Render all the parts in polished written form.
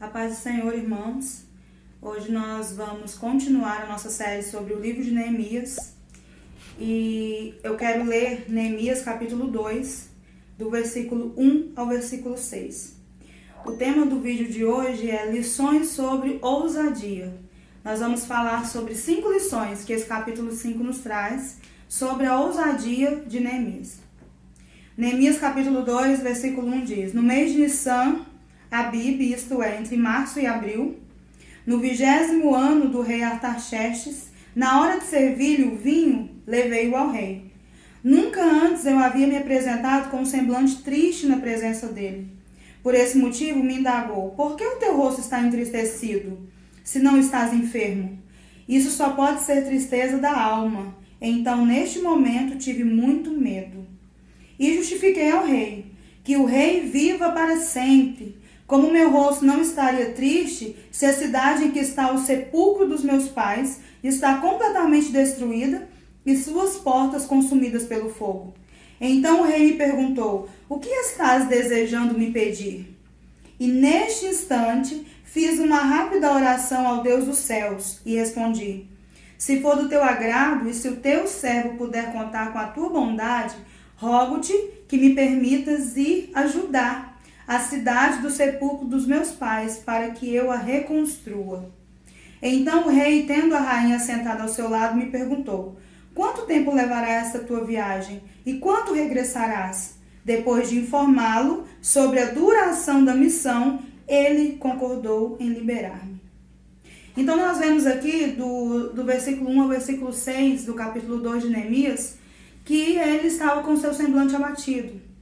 A paz do Senhor, irmãos. Hoje nós vamos continuar a nossa série sobre o livro de Neemias. E eu quero ler Neemias capítulo 2, do versículo 1 ao versículo 6. O tema do vídeo de hoje é lições sobre ousadia. Nós vamos falar sobre 5 lições que esse capítulo 5 nos traz sobre a ousadia de Neemias. Neemias capítulo 2, versículo 1 diz: No mês de Nissan, Abib, isto é, entre março e abril, no 20º ano do rei Artaxerxes, na hora de servir-lhe o vinho, levei-o ao rei. Nunca antes eu havia me apresentado com um semblante triste na presença dele. Por esse motivo me indagou: por que o teu rosto está entristecido, se não estás enfermo? Isso só pode ser tristeza da alma. Então, neste momento, tive muito medo. E justifiquei ao rei, que o rei viva para sempre. Como meu rosto não estaria triste, se a cidade em que está o sepulcro dos meus pais está completamente destruída e suas portas consumidas pelo fogo. Então o rei me perguntou: o que estás desejando me pedir? E neste instante fiz uma rápida oração ao Deus dos céus e respondi: se for do teu agrado e se o teu servo puder contar com a tua bondade, rogo-te que me permitas ir ajudar a cidade do sepulcro dos meus pais, para que eu a reconstrua. Então o rei, tendo a rainha sentada ao seu lado, me perguntou: quanto tempo levará essa tua viagem? E quanto regressarás? Depois de informá-lo sobre a duração da missão, ele concordou em liberar-me. Então nós vemos aqui do versículo 1 ao versículo 6 do capítulo 2 de Neemias, que ele estava com seu semblante abatido.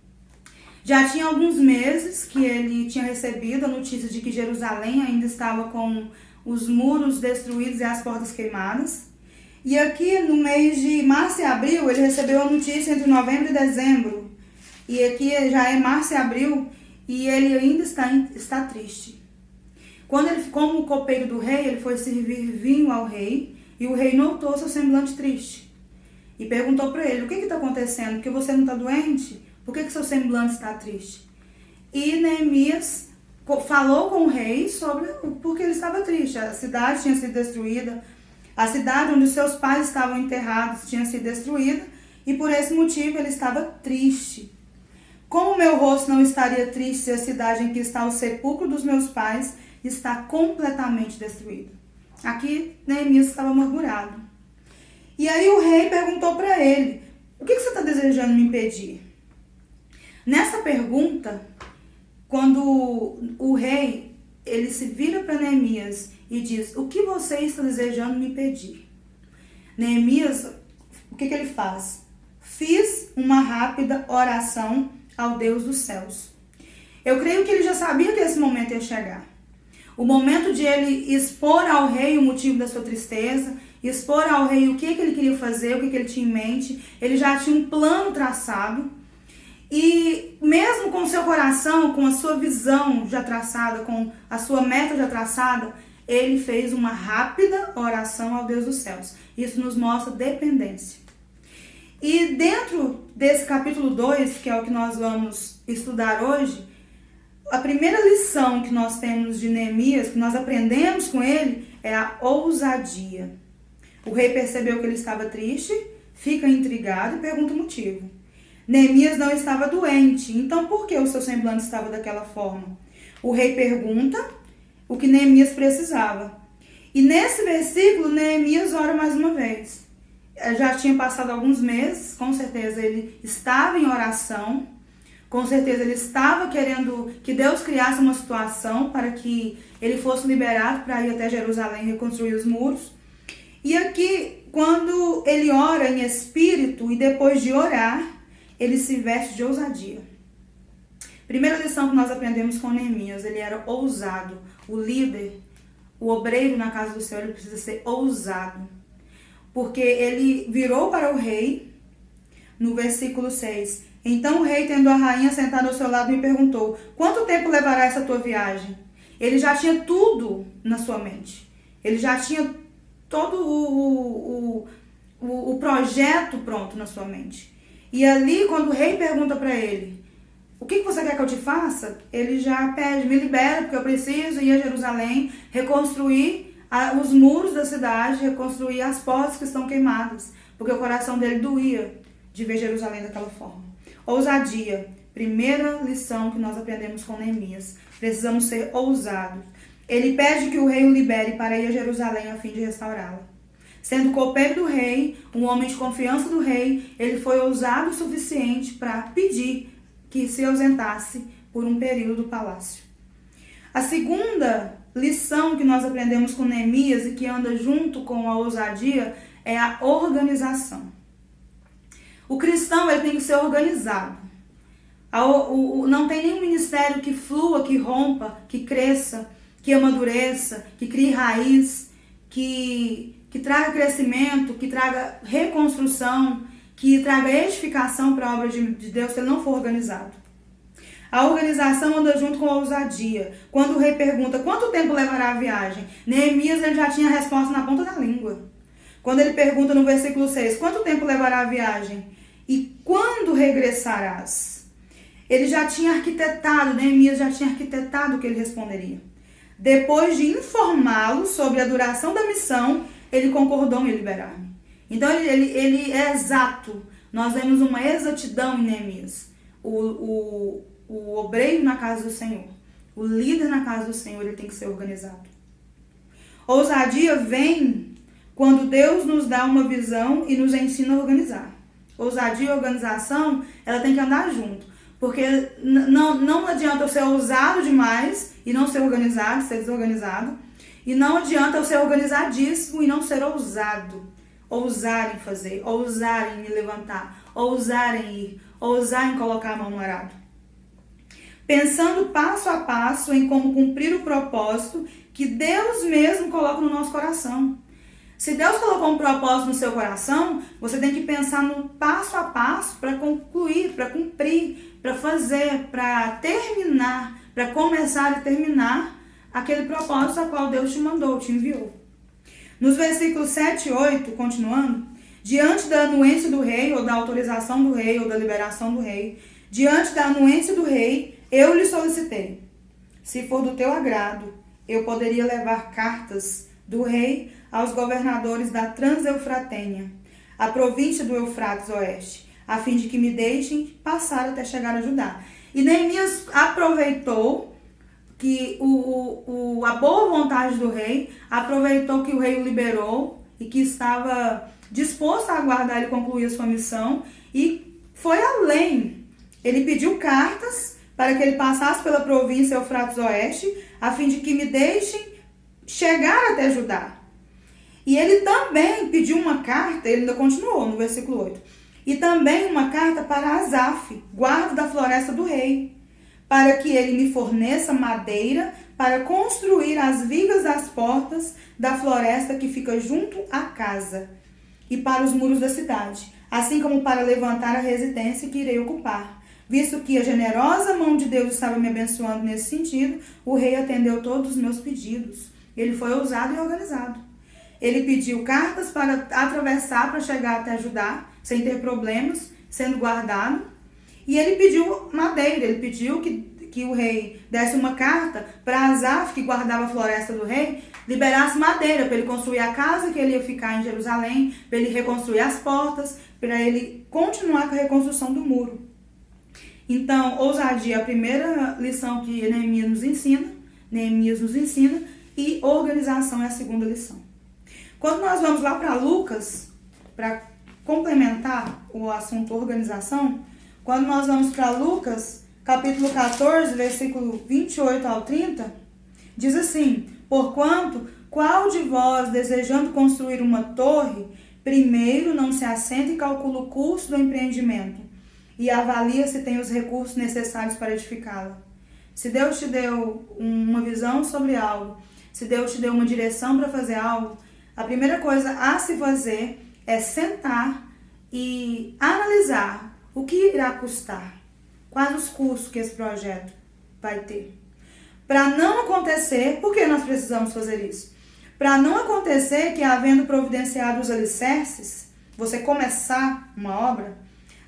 Já tinha alguns meses que ele tinha recebido a notícia de que Jerusalém ainda estava com os muros destruídos e as portas queimadas. E aqui no mês de março e abril, ele recebeu a notícia entre novembro e dezembro. E aqui já é março e abril e ele ainda está triste. Quando ele, como copeiro do rei, ele foi servir vinho ao rei e o rei notou seu semblante triste. E perguntou para ele: o que está acontecendo? Porque você não está doente? Por que seu semblante está triste? E Neemias falou com o rei sobre porque ele estava triste. A cidade tinha sido destruída, a cidade onde seus pais estavam enterrados tinha sido destruída, e por esse motivo ele estava triste. Como meu rosto não estaria triste se a cidade em que está o sepulcro dos meus pais está completamente destruída? Aqui Neemias estava amargurado. E aí o rei perguntou para ele: o que você está desejando me pedir? Nessa pergunta, quando o rei ele se vira para Neemias e diz: o que você está desejando me pedir? Neemias, o que ele faz? Fiz uma rápida oração ao Deus dos céus. Eu creio que ele já sabia que esse momento ia chegar. O momento de ele expor ao rei o motivo da sua tristeza, expor ao rei o que ele queria fazer, o que ele tinha em mente. Ele já tinha um plano traçado. E mesmo com o seu coração, com a sua visão já traçada, com a sua meta já traçada, ele fez uma rápida oração ao Deus dos céus. Isso nos mostra dependência. E dentro desse capítulo 2, que é o que nós vamos estudar hoje, a primeira lição que nós temos de Neemias, que nós aprendemos com ele, é a ousadia. O rei percebeu que ele estava triste, fica intrigado e pergunta o motivo. Neemias não estava doente, então por que o seu semblante estava daquela forma? O rei pergunta o que Neemias precisava. E nesse versículo, Neemias ora mais uma vez. Já tinha passado alguns meses, com certeza ele estava em oração, com certeza ele estava querendo que Deus criasse uma situação para que ele fosse liberado para ir até Jerusalém e reconstruir os muros. E aqui, quando ele ora em espírito e depois de orar, ele se veste de ousadia. Primeira lição que nós aprendemos com Neemias: ele era ousado. O líder, o obreiro na casa do Senhor, ele precisa ser ousado. Porque ele virou para o rei, no versículo 6. Então o rei, tendo a rainha sentada ao seu lado, me perguntou: quanto tempo levará essa tua viagem? Ele já tinha tudo na sua mente. Ele já tinha todo o projeto pronto na sua mente. E ali, quando o rei pergunta para ele: o que você quer que eu te faça? Ele já pede, me libera, porque eu preciso ir a Jerusalém, reconstruir os muros da cidade, reconstruir as portas que estão queimadas, porque o coração dele doía de ver Jerusalém daquela forma. Ousadia, primeira lição que nós aprendemos com Neemias. Precisamos ser ousados. Ele pede que o rei o libere para ir a Jerusalém a fim de restaurá-la. Sendo copeiro do rei, um homem de confiança do rei, ele foi ousado o suficiente para pedir que se ausentasse por um período do palácio. A segunda lição que nós aprendemos com Neemias e que anda junto com a ousadia é a organização. O cristão ele tem que ser organizado. Não tem nenhum ministério que flua, que rompa, que cresça, que amadureça, que crie raiz, que traga crescimento, que traga reconstrução, que traga edificação para a obra de Deus, se ele não for organizado. A organização anda junto com a ousadia. Quando o rei pergunta quanto tempo levará a viagem, Neemias ele já tinha a resposta na ponta da língua. Quando ele pergunta no versículo 6, quanto tempo levará a viagem? E quando regressarás? Ele já tinha arquitetado, Neemias já tinha arquitetado o que ele responderia. Depois de informá-lo sobre a duração da missão, ele concordou em liberar-me. Então ele é exato. Nós vemos uma exatidão em Neemias. O obreiro na casa do Senhor, o líder na casa do Senhor, ele tem que ser organizado. Ousadia vem quando Deus nos dá uma visão e nos ensina a organizar. Ousadia e organização, ela tem que andar junto. Porque não adianta eu ser ousado demais e não ser organizado, ser desorganizado. E não adianta eu ser organizadíssimo e não ser ousado. Ousar em fazer, ousar em me levantar, ousar em ir, ousar em colocar a mão no arado. Pensando passo a passo em como cumprir o propósito que Deus mesmo coloca no nosso coração. Se Deus colocou um propósito no seu coração, você tem que pensar no passo a passo para concluir, para cumprir, para fazer, para terminar, para começar e terminar aquele propósito a qual Deus te mandou, te enviou. Nos versículos 7 e 8, continuando, diante da anuência do rei, ou da autorização do rei, ou da liberação do rei, diante da anuência do rei, eu lhe solicitei. Se for do teu agrado, eu poderia levar cartas do rei aos governadores da Transeufratênia, a província do Eufrates Oeste, a fim de que me deixem passar até chegar a Judá. E Neemias aproveitou que a boa vontade do rei, aproveitou que o rei o liberou e que estava disposto a aguardar ele concluir a sua missão e foi além. Ele pediu cartas para que ele passasse pela província Eufrates Oeste, a fim de que me deixem chegar até Judá. E ele também pediu uma carta, ele ainda continuou no versículo 8, e também uma carta para Asaf, guarda da floresta do rei, para que ele me forneça madeira para construir as vigas das portas da floresta que fica junto à casa, e para os muros da cidade, assim como para levantar a residência que irei ocupar. Visto que a generosa mão de Deus estava me abençoando nesse sentido, o rei atendeu todos os meus pedidos. Ele foi ousado e organizado. Ele pediu cartas para atravessar, para chegar até Judá, sem ter problemas, sendo guardado. E ele pediu madeira, ele pediu que o rei desse uma carta para Asaf, que guardava a floresta do rei, liberasse madeira para ele construir a casa que ele ia ficar em Jerusalém, para ele reconstruir as portas, para ele continuar com a reconstrução do muro. Então, ousadia é a primeira lição que Neemias nos ensina, e organização é a segunda lição. Quando nós vamos lá para Lucas, para complementar o assunto organização, quando nós vamos para Lucas, capítulo 14, versículo 28 ao 30, diz assim: porquanto, qual de vós, desejando construir uma torre, primeiro não se assenta e calcula o custo do empreendimento, e avalia se tem os recursos necessários para edificá-la? Se Deus te deu uma visão sobre algo, se Deus te deu uma direção para fazer algo, a primeira coisa a se fazer é sentar e analisar o que irá custar, quais os custos que esse projeto vai ter. Para não acontecer, por que nós precisamos fazer isso? Para não acontecer que, havendo providenciado os alicerces, você começar uma obra,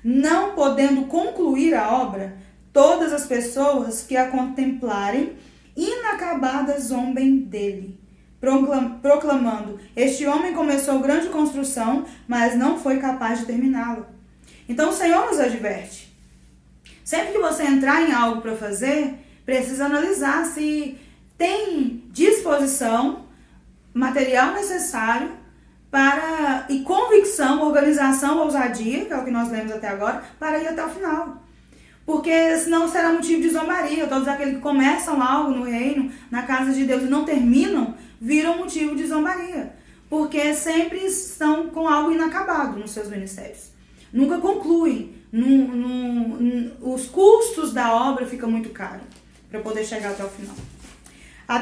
não podendo concluir a obra, todas as pessoas que a contemplarem inacabadas zombem dele, proclamando: este homem começou grande construção, mas não foi capaz de terminá-la. Então o Senhor nos adverte. Sempre que você entrar em algo para fazer, precisa analisar se tem disposição, material necessário e convicção, organização, ousadia, que é o que nós lemos até agora, para ir até o final. Porque senão será motivo de zombaria. Todos aqueles que começam algo no reino, na casa de Deus, e não terminam, viram motivo de zombaria. Porque sempre estão com algo inacabado nos seus ministérios. Nunca concluem. Os custos da obra ficam muito caros para poder chegar até o final. A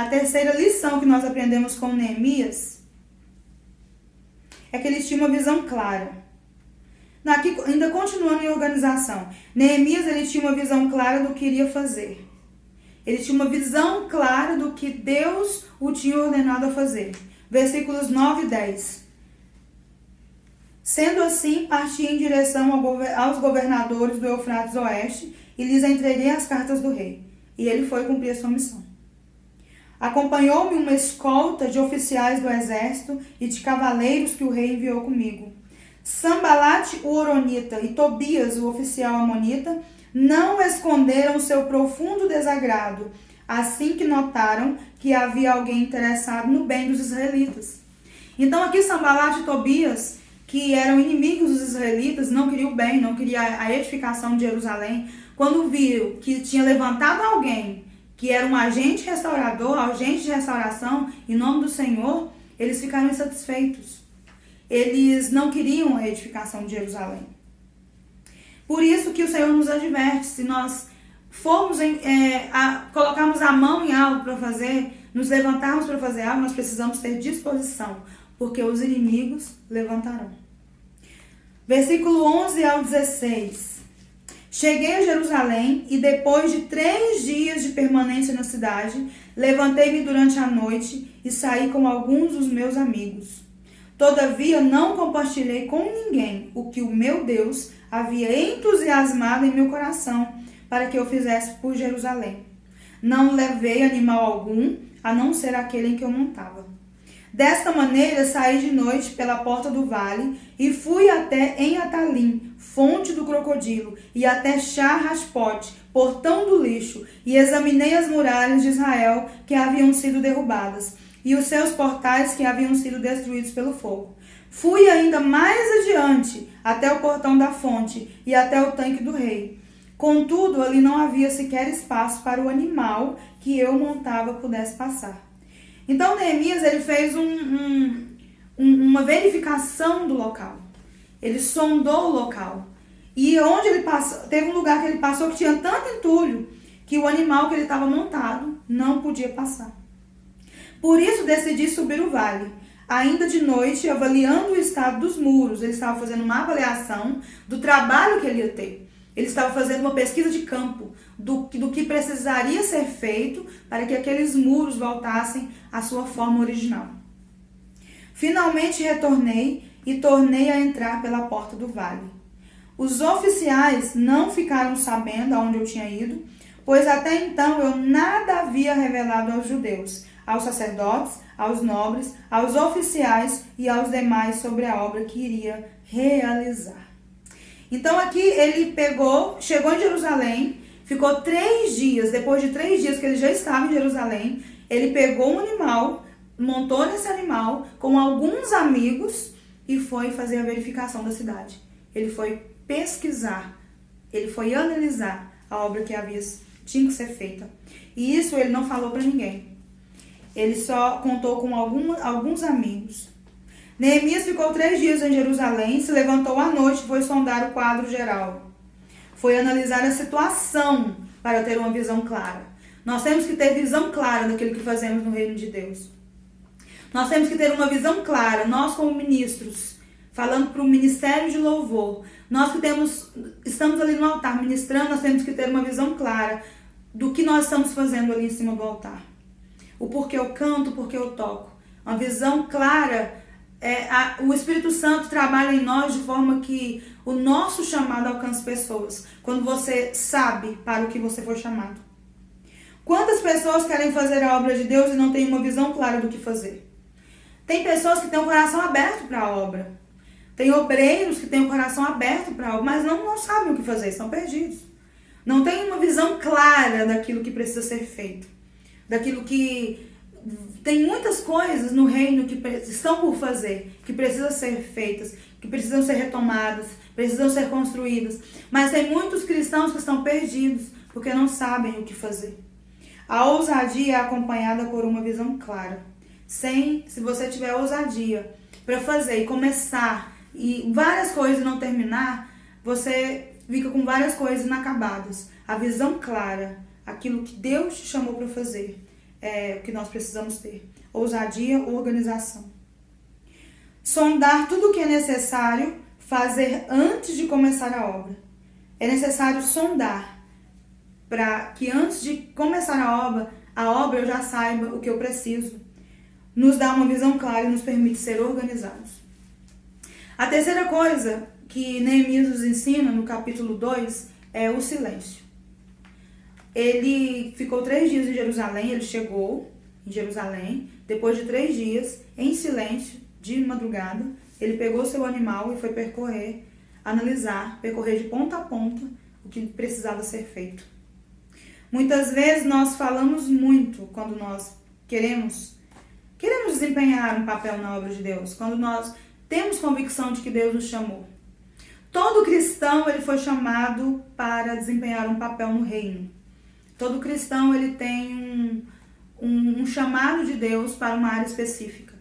terceira lição que nós aprendemos com Neemias é que ele tinha uma visão clara. Aqui, ainda continuando em organização, Neemias ele tinha uma visão clara do que iria fazer. Ele tinha uma visão clara do que Deus o tinha ordenado a fazer. Versículos 9 e 10. Sendo assim, parti em direção aos governadores do Eufrates Oeste e lhes entreguei as cartas do rei. E ele foi cumprir a sua missão. Acompanhou-me uma escolta de oficiais do exército e de cavaleiros que o rei enviou comigo. Sambalate, o Horonita, e Tobias, o oficial amonita, não esconderam seu profundo desagrado, assim que notaram que havia alguém interessado no bem dos israelitas. Então aqui Sambalate e Tobias, que eram inimigos dos israelitas, não queriam o bem, não queriam a edificação de Jerusalém, quando viram que tinha levantado alguém que era um agente restaurador, agente de restauração, em nome do Senhor, eles ficaram insatisfeitos. Eles não queriam a edificação de Jerusalém. Por isso que o Senhor nos adverte, se nós formos colocarmos a mão em algo para fazer, nos levantarmos para fazer algo, nós precisamos ter disposição, porque os inimigos levantarão. Versículo 11 ao 16. Cheguei a Jerusalém e depois de 3 dias de permanência na cidade, levantei-me durante a noite e saí com alguns dos meus amigos. Todavia não compartilhei com ninguém o que o meu Deus havia entusiasmado em meu coração para que eu fizesse por Jerusalém. Não levei animal algum, a não ser aquele em que eu montava. Desta maneira saí de noite pela porta do vale e fui até Atalim, fonte do crocodilo, e até Shar-Haspote, portão do lixo, e examinei as muralhas de Israel que haviam sido derrubadas, e os seus portais que haviam sido destruídos pelo fogo. Fui ainda mais adiante, até o portão da fonte e até o tanque do rei. Contudo, ali não havia sequer espaço para o animal que eu montava pudesse passar. Então, Neemias ele fez uma verificação do local. Ele sondou o local. E onde ele passou, teve um lugar que ele passou que tinha tanto entulho que o animal que ele estava montado não podia passar. Por isso decidi subir o vale. Ainda de noite, avaliando o estado dos muros, ele estava fazendo uma avaliação do trabalho que ele ia ter. Ele estava fazendo uma pesquisa de campo do que precisaria ser feito para que aqueles muros voltassem à sua forma original. Finalmente retornei e tornei a entrar pela porta do vale. Os oficiais não ficaram sabendo aonde eu tinha ido, pois até então eu nada havia revelado aos judeus, aos sacerdotes, aos nobres, aos oficiais e aos demais sobre a obra que iria realizar. Então aqui ele chegou em Jerusalém, ficou 3 dias, depois de 3 dias que ele já estava em Jerusalém, ele pegou um animal, montou nesse animal com alguns amigos e foi fazer a verificação da cidade. Ele foi pesquisar, ele foi analisar a obra que tinha que ser feita. E isso ele não falou para ninguém. Ele só contou com alguns amigos. Neemias ficou 3 dias em Jerusalém, se levantou à noite e foi sondar o quadro geral. Foi analisar a situação para ter uma visão clara. Nós temos que ter visão clara daquilo que fazemos no reino de Deus. Nós temos que ter uma visão clara, nós como ministros, falando para o ministério de louvor, nós que estamos ali no altar ministrando, nós temos que ter uma visão clara do que nós estamos fazendo ali em cima do altar. O porquê eu canto, o porquê eu toco. Uma visão clara. O Espírito Santo trabalha em nós de forma que o nosso chamado alcança pessoas. Quando você sabe para o que você foi chamado. Quantas pessoas querem fazer a obra de Deus e não têm uma visão clara do que fazer? Tem pessoas que têm o coração aberto para a obra. Tem obreiros que têm o coração aberto para a obra, mas não sabem o que fazer, estão perdidos. Não tem uma visão clara daquilo que precisa ser feito. Daquilo que... Tem muitas coisas no reino que estão por fazer, que precisam ser feitas, que precisam ser retomadas, precisam ser construídas. Mas tem muitos cristãos que estão perdidos, porque não sabem o que fazer. A ousadia é acompanhada por uma visão clara. Se você tiver ousadia para fazer e começar e várias coisas não terminar, você fica com várias coisas inacabadas. A visão clara, aquilo que Deus te chamou para fazer, é o que nós precisamos ter. Ousadia, organização. Sondar tudo o que é necessário fazer antes de começar a obra. É necessário sondar para que antes de começar a obra eu já saiba o que eu preciso. Nos dá uma visão clara e nos permite ser organizados. A terceira coisa que Neemias nos ensina no capítulo 2 é o silêncio. Ele ficou 3 dias em Jerusalém, ele chegou em Jerusalém, depois de 3 dias, em silêncio, de madrugada, ele pegou seu animal e foi percorrer, analisar, percorrer de ponta a ponta o que precisava ser feito. Muitas vezes nós falamos muito quando nós queremos desempenhar um papel na obra de Deus, quando nós temos convicção de que Deus nos chamou. Todo cristão ele foi chamado para desempenhar um papel no reino. Todo cristão ele tem um chamado de Deus para uma área específica.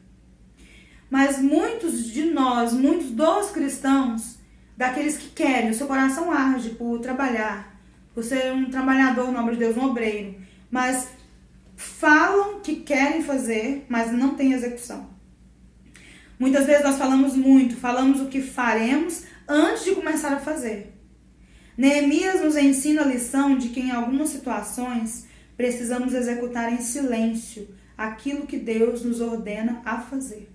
Mas muitos dos cristãos, daqueles que querem, o seu coração arde por trabalhar, por ser um trabalhador na obra de Deus, um obreiro, mas falam que querem fazer, mas não têm execução. Muitas vezes nós falamos o que faremos antes de começar a fazer. Neemias nos ensina a lição de que em algumas situações precisamos executar em silêncio aquilo que Deus nos ordena a fazer.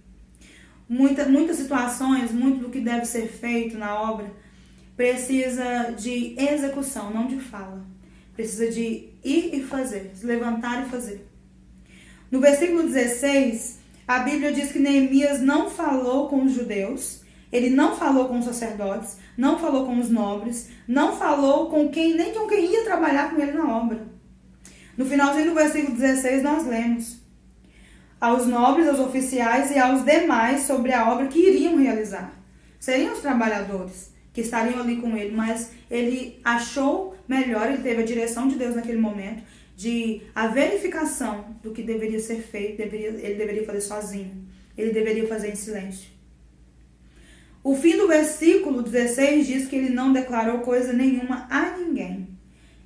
Muitas situações, muito do que deve ser feito na obra, precisa de execução, não de fala. Precisa de ir e fazer, se levantar e fazer. No versículo 16, a Bíblia diz que Neemias não falou com os judeus, ele não falou com os sacerdotes, não falou com os nobres, não falou nem com quem ia trabalhar com ele na obra. No finalzinho do versículo 16 nós lemos: aos nobres, aos oficiais e aos demais sobre a obra que iriam realizar. Seriam os trabalhadores que estariam ali com ele, mas ele achou melhor, ele teve a direção de Deus naquele momento, de a verificação do que deveria ser feito, ele deveria fazer sozinho, ele deveria fazer em silêncio. O fim do versículo 16 diz que ele não declarou coisa nenhuma a ninguém.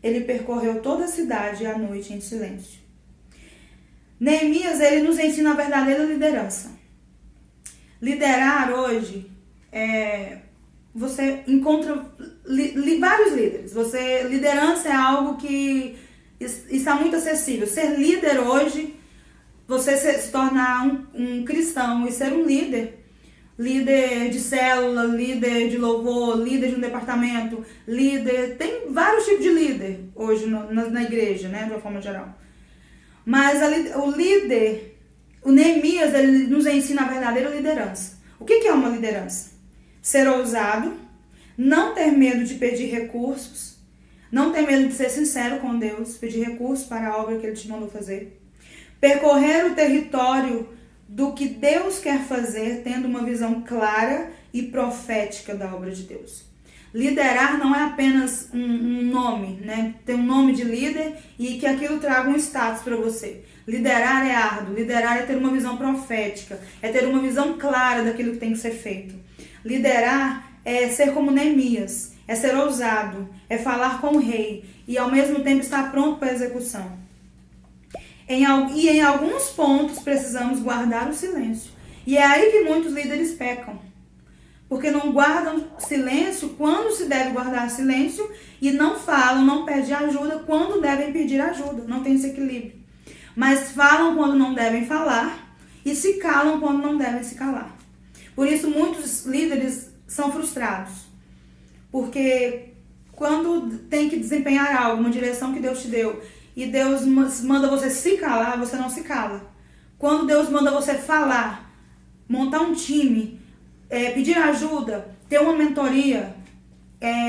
Ele percorreu toda a cidade à noite em silêncio. Neemias, ele nos ensina a verdadeira liderança. Liderar hoje, você encontra vários líderes. Liderança é algo que está muito acessível. Ser líder hoje, você se tornar um cristão e ser um líder de célula, líder de louvor, líder de um departamento, tem vários tipos de líder hoje na igreja, né, de uma forma geral. Mas o Neemias, ele nos ensina a verdadeira liderança. O que é uma liderança? Ser ousado, não ter medo de pedir recursos, não ter medo de ser sincero com Deus, pedir recursos para a obra que Ele te mandou fazer. Percorrer o território do que Deus quer fazer, tendo uma visão clara e profética da obra de Deus. Liderar não é apenas um nome, né? Ter um nome de líder e que aquilo traga um status para você. Liderar é árduo, liderar é ter uma visão profética, é ter uma visão clara daquilo que tem que ser feito. Liderar é ser como Neemias, é ser ousado, é falar com o rei e ao mesmo tempo estar pronto para a execução. Em alguns pontos precisamos guardar o silêncio. E é aí que muitos líderes pecam. Porque não guardam silêncio quando se deve guardar silêncio e não falam, não pedem ajuda quando devem pedir ajuda. Não tem esse equilíbrio. Mas falam quando não devem falar e se calam quando não devem se calar. Por isso muitos líderes são frustrados. Porque quando tem que desempenhar algo, uma direção que Deus te deu, e Deus manda você se calar, você não se cala. Quando Deus manda você falar, montar um time, pedir ajuda, ter uma mentoria,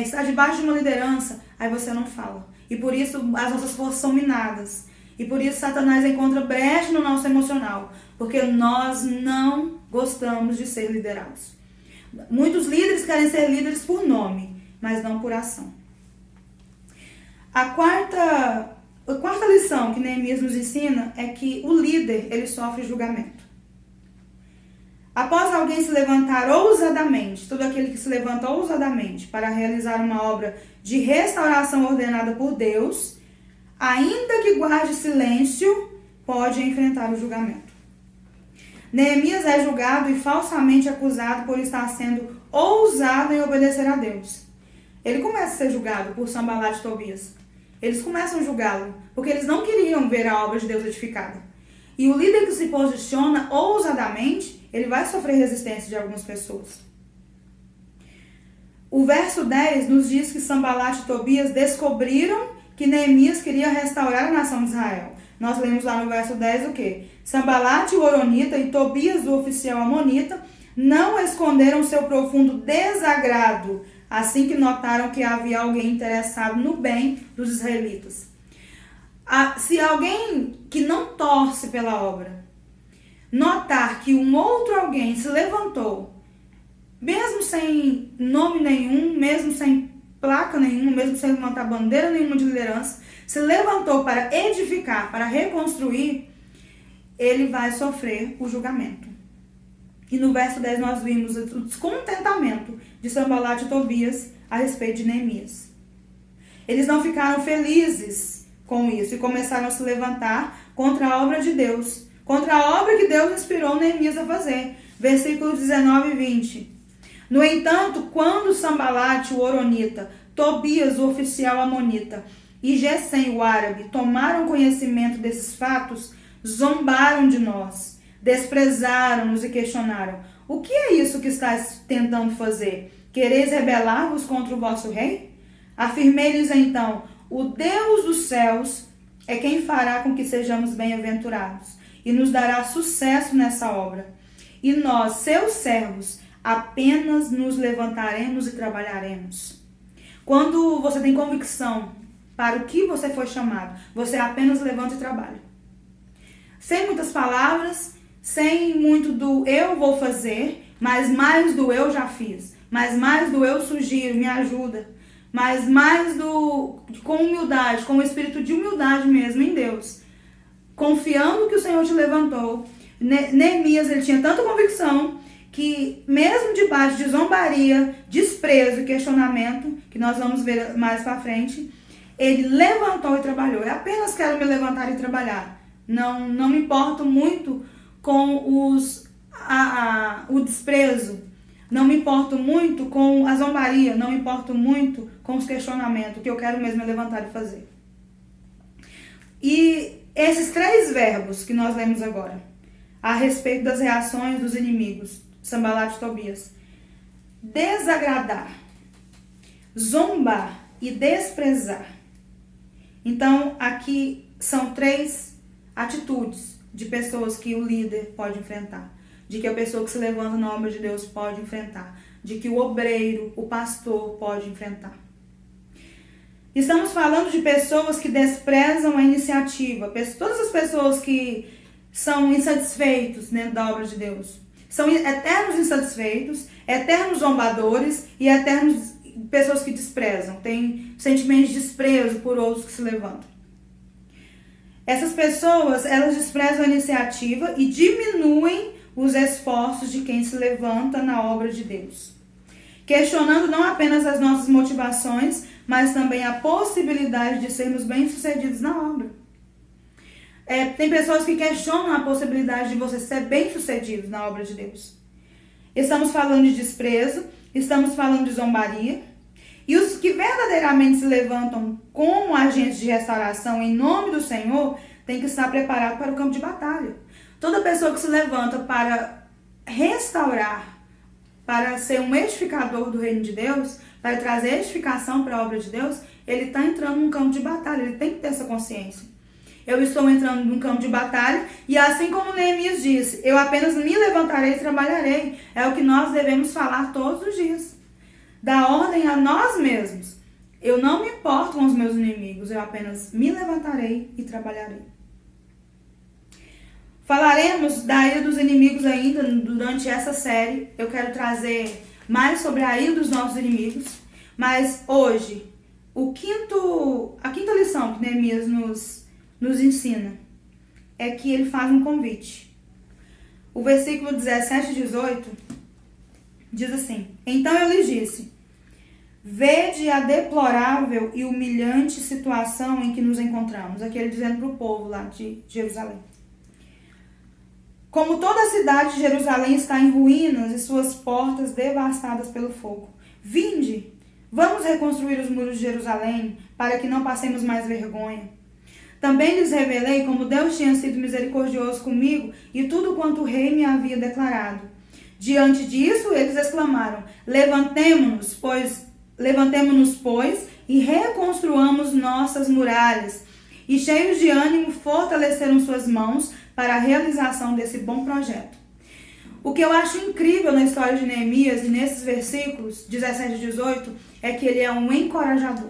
estar debaixo de uma liderança, aí você não fala. E por isso as nossas forças são minadas. E por isso Satanás encontra brecha no nosso emocional. Porque nós não gostamos de ser liderados. Muitos líderes querem ser líderes por nome, mas não por ação. A quarta lição que Neemias nos ensina é que o líder, ele sofre julgamento. Após alguém se levantar ousadamente, todo aquele que se levanta ousadamente para realizar uma obra de restauração ordenada por Deus, ainda que guarde silêncio, pode enfrentar o julgamento. Neemias é julgado e falsamente acusado por estar sendo ousado em obedecer a Deus. Ele começa a ser julgado por Sanbalat e Tobias. Eles começam a julgá-lo, porque eles não queriam ver a obra de Deus edificada. E o líder que se posiciona ousadamente, ele vai sofrer resistência de algumas pessoas. O verso 10 nos diz que Sanbalat e Tobias descobriram que Neemias queria restaurar a nação de Israel. Nós lemos lá no verso 10 o quê? Sanbalat, o horonita, e Tobias, o oficial amonita, não esconderam seu profundo desagrado assim que notaram que havia alguém interessado no bem dos israelitas. Se alguém que não torce pela obra notar que um outro alguém se levantou, mesmo sem nome nenhum, mesmo sem placa nenhuma, mesmo sem levantar bandeira nenhuma de liderança, se levantou para edificar, para reconstruir, ele vai sofrer o julgamento. E no verso 10 nós vimos o descontentamento de Sanbalat e Tobias a respeito de Neemias. Eles não ficaram felizes com isso e começaram a se levantar contra a obra de Deus, contra a obra que Deus inspirou Neemias a fazer. Versículos 19 e 20. No entanto, quando Sanbalat, o horonita, Tobias, o oficial amonita, e Gesem, o árabe, tomaram conhecimento desses fatos, zombaram de nós, desprezaram-nos e questionaram: o que é isso que estás tentando fazer? Quereis rebelar-vos contra o vosso rei? Afirmei-lhes então: o Deus dos céus é quem fará com que sejamos bem-aventurados e nos dará sucesso nessa obra. E nós, seus servos, apenas nos levantaremos e trabalharemos. Quando você tem convicção para o que você foi chamado, você apenas levanta e trabalha. Sem muitas palavras, sem muito do eu vou fazer, mas mais do eu já fiz, mas mais do eu sugiro, me ajuda, mas mais com humildade, com o espírito de humildade mesmo em Deus, confiando que o Senhor te levantou. Neemias, ele tinha tanta convicção que mesmo debaixo de zombaria, desprezo e questionamento, que nós vamos ver mais para frente, ele levantou e trabalhou. Eu apenas quero me levantar e trabalhar. Não me importo muito com o desprezo. Não me importo muito com a zombaria. Não me importo muito com os questionamentos. O que eu quero mesmo é levantar e fazer. E esses 3 verbos que nós lemos agora, a respeito das reações dos inimigos, Sanbalat e Tobias: desagradar, zombar e desprezar. Então, aqui são 3 atitudes de pessoas que o líder pode enfrentar, de que a pessoa que se levanta na obra de Deus pode enfrentar, de que o obreiro, o pastor pode enfrentar. Estamos falando de pessoas que desprezam a iniciativa, todas as pessoas que são insatisfeitos dentro da obra de Deus. São eternos insatisfeitos, eternos zombadores e eternos pessoas que desprezam, têm sentimentos de desprezo por outros que se levantam. Essas pessoas, elas desprezam a iniciativa e diminuem os esforços de quem se levanta na obra de Deus, questionando não apenas as nossas motivações, mas também a possibilidade de sermos bem-sucedidos na obra. Tem pessoas que questionam a possibilidade de você ser bem-sucedido na obra de Deus. Estamos falando de desprezo, estamos falando de zombaria. E os que verdadeiramente se levantam como agentes de restauração em nome do Senhor, tem que estar preparado para o campo de batalha. Toda pessoa que se levanta para restaurar, para ser um edificador do reino de Deus, vai trazer edificação para a obra de Deus, ele está entrando num campo de batalha, ele tem que ter essa consciência. Eu estou entrando num campo de batalha e assim como Neemias disse, eu apenas me levantarei e trabalharei. É o que nós devemos falar todos os dias. Dar ordem a nós mesmos. Eu não me importo com os meus inimigos, eu apenas me levantarei e trabalharei. Falaremos da ira dos inimigos ainda durante essa série. Eu quero trazer mais sobre a ira dos nossos inimigos. Mas hoje, a quinta lição que Neemias nos ensina é que ele faz um convite. O versículo 17 e 18 diz assim: Então eu lhes disse: Vede a deplorável e humilhante situação em que nos encontramos. Aqui ele dizendo para o povo lá de Jerusalém. Como toda a cidade de Jerusalém está em ruínas e suas portas devastadas pelo fogo. Vinde, vamos reconstruir os muros de Jerusalém, para que não passemos mais vergonha. Também lhes revelei como Deus tinha sido misericordioso comigo e tudo quanto o rei me havia declarado. Diante disso, eles exclamaram: Levantemo-nos, pois, e reconstruamos nossas muralhas. E cheios de ânimo, fortaleceram suas mãos para a realização desse bom projeto. O que eu acho incrível na história de Neemias e nesses versículos 17 e 18 é que ele é um encorajador.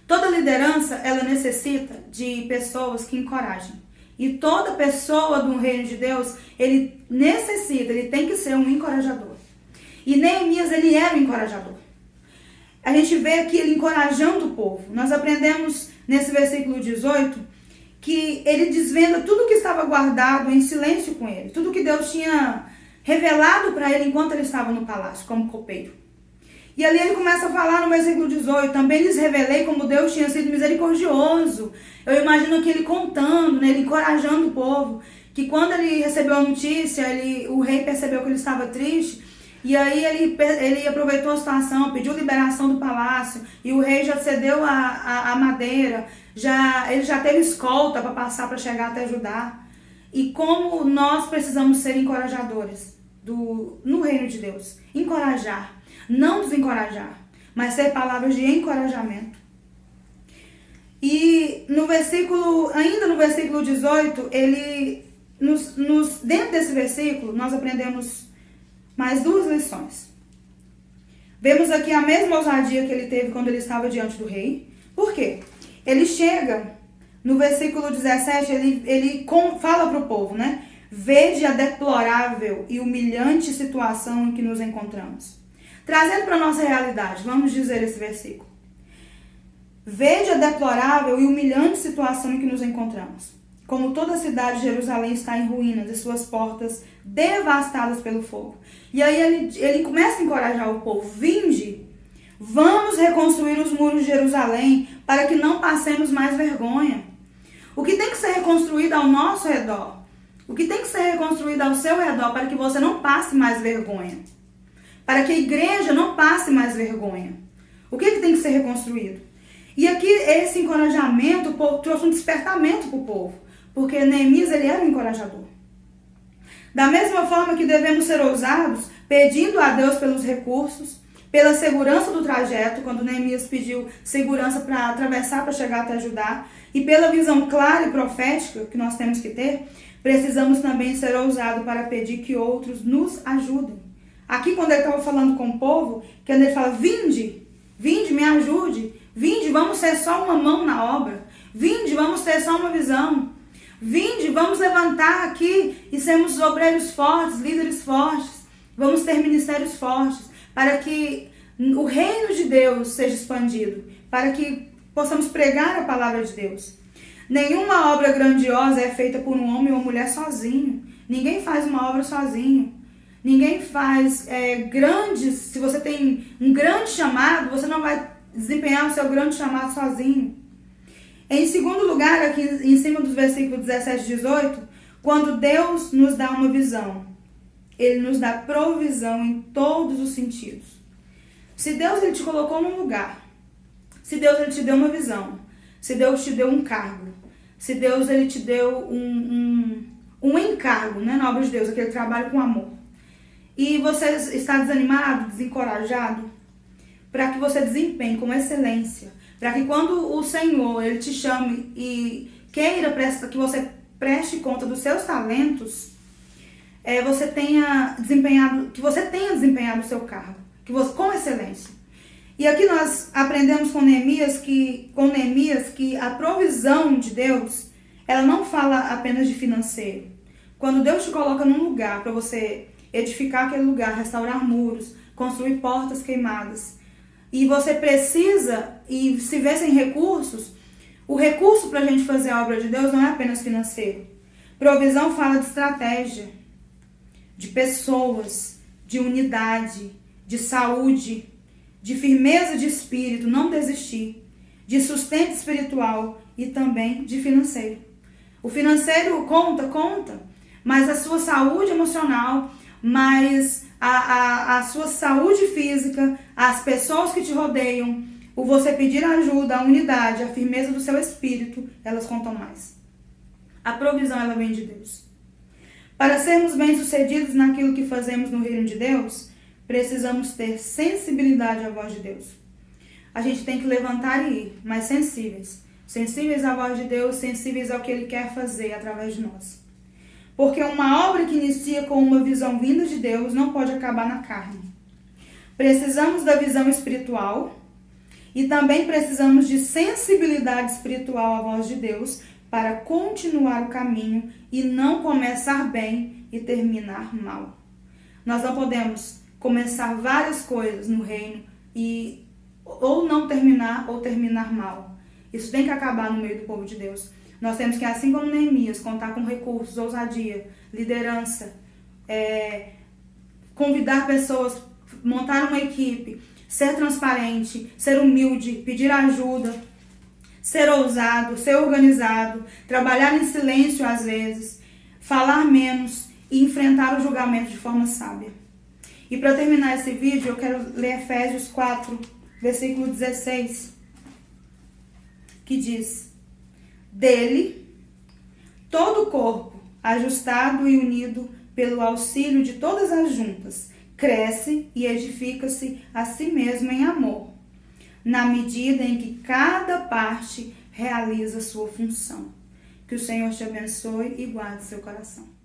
Toda liderança, ela necessita de pessoas que encorajem. E toda pessoa do reino de Deus, ele tem que ser um encorajador. E Neemias, ele era um encorajador. A gente vê aqui ele encorajando o povo. Nós aprendemos nesse versículo 18 que ele desvenda tudo que estava guardado em silêncio com ele. Tudo que Deus tinha revelado para ele enquanto ele estava no palácio, como copeiro. E ali ele começa a falar no versículo 18, também lhes revelei como Deus tinha sido misericordioso. Eu imagino que ele contando, né, ele encorajando o povo, que quando ele recebeu a notícia, o rei percebeu que ele estava triste, e aí ele aproveitou a situação, pediu liberação do palácio, e o rei já cedeu a madeira, ele já teve escolta para passar, para chegar até Judá. E como nós precisamos ser encorajadores no reino de Deus. Encorajar. Não desencorajar, mas ser palavras de encorajamento. E ainda no versículo 18, dentro desse versículo, nós aprendemos mais duas lições. Vemos aqui a mesma ousadia que ele teve quando ele estava diante do rei. Por quê? Ele chega, no versículo 17, ele fala para o povo, né? Vede a deplorável e humilhante situação em que nos encontramos. Trazendo para a nossa realidade, vamos dizer esse versículo. Vede a deplorável e humilhante situação em que nos encontramos. Como toda a cidade de Jerusalém está em ruínas e suas portas devastadas pelo fogo. E aí ele começa a encorajar o povo. Vinde, vamos reconstruir os muros de Jerusalém para que não passemos mais vergonha. O que tem que ser reconstruído ao nosso redor? O que tem que ser reconstruído ao seu redor para que você não passe mais vergonha? Para que a igreja não passe mais vergonha. O que tem que ser reconstruído? E aqui esse encorajamento trouxe um despertamento para o povo. Porque Neemias, ele era um encorajador. Da mesma forma que devemos ser ousados, pedindo a Deus pelos recursos, pela segurança do trajeto, quando Neemias pediu segurança para atravessar, para chegar até Judá, e pela visão clara e profética que nós temos que ter, precisamos também ser ousados para pedir que outros nos ajudem. Aqui, quando ele estava falando com o povo, quando ele fala, vinde, me ajude, vinde, vamos ser só uma mão na obra, vinde, vamos ter só uma visão, vinde, vamos levantar aqui e sermos obreiros fortes, líderes fortes, vamos ter ministérios fortes, para que o reino de Deus seja expandido, para que possamos pregar a palavra de Deus. Nenhuma obra grandiosa é feita por um homem ou mulher sozinho, ninguém faz uma obra sozinho. Ninguém faz grandes, se você tem um grande chamado, você não vai desempenhar o seu grande chamado sozinho. Em segundo lugar, aqui em cima dos versículos 17 e 18, quando Deus nos dá uma visão, Ele nos dá provisão em todos os sentidos. Se Deus ele te colocou num lugar, se Deus ele te deu uma visão, se Deus te deu um cargo, se Deus ele te deu um encargo, né, na obra de Deus, aquele trabalho com amor, e você está desanimado, desencorajado, para que você desempenhe com excelência, para que quando o Senhor ele te chame e queira que você preste conta dos seus talentos, que você tenha desempenhado o seu cargo, com excelência. E aqui nós aprendemos com Neemias que a provisão de Deus, ela não fala apenas de financeiro. Quando Deus te coloca num lugar para você edificar aquele lugar, restaurar muros, construir portas queimadas, e você precisa e se vê sem recursos, o recurso para a gente fazer a obra de Deus não é apenas financeiro. Provisão fala de estratégia, de pessoas, de unidade, de saúde, de firmeza de espírito, não desistir, de sustento espiritual e também de financeiro. O financeiro conta, mas a sua saúde emocional, mas a sua saúde física, as pessoas que te rodeiam, o você pedir ajuda, a unidade, a firmeza do seu espírito, elas contam mais. A provisão, ela vem de Deus. Para sermos bem-sucedidos naquilo que fazemos no reino de Deus, precisamos ter sensibilidade à voz de Deus. A gente tem que levantar e ir, mas sensíveis. Sensíveis à voz de Deus, sensíveis ao que Ele quer fazer através de nós. Porque uma obra que inicia com uma visão vinda de Deus não pode acabar na carne. Precisamos da visão espiritual e também precisamos de sensibilidade espiritual à voz de Deus para continuar o caminho e não começar bem e terminar mal. Nós não podemos começar várias coisas no reino e ou não terminar ou terminar mal. Isso tem que acabar no meio do povo de Deus. Nós temos que, assim como Neemias, contar com recursos, ousadia, liderança, convidar pessoas, montar uma equipe, ser transparente, ser humilde, pedir ajuda, ser ousado, ser organizado, trabalhar em silêncio às vezes, falar menos e enfrentar o julgamento de forma sábia. E para terminar esse vídeo, eu quero ler Efésios 4, versículo 16, que diz: dele, todo o corpo, ajustado e unido pelo auxílio de todas as juntas, cresce e edifica-se a si mesmo em amor, na medida em que cada parte realiza sua função. Que o Senhor te abençoe e guarde seu coração.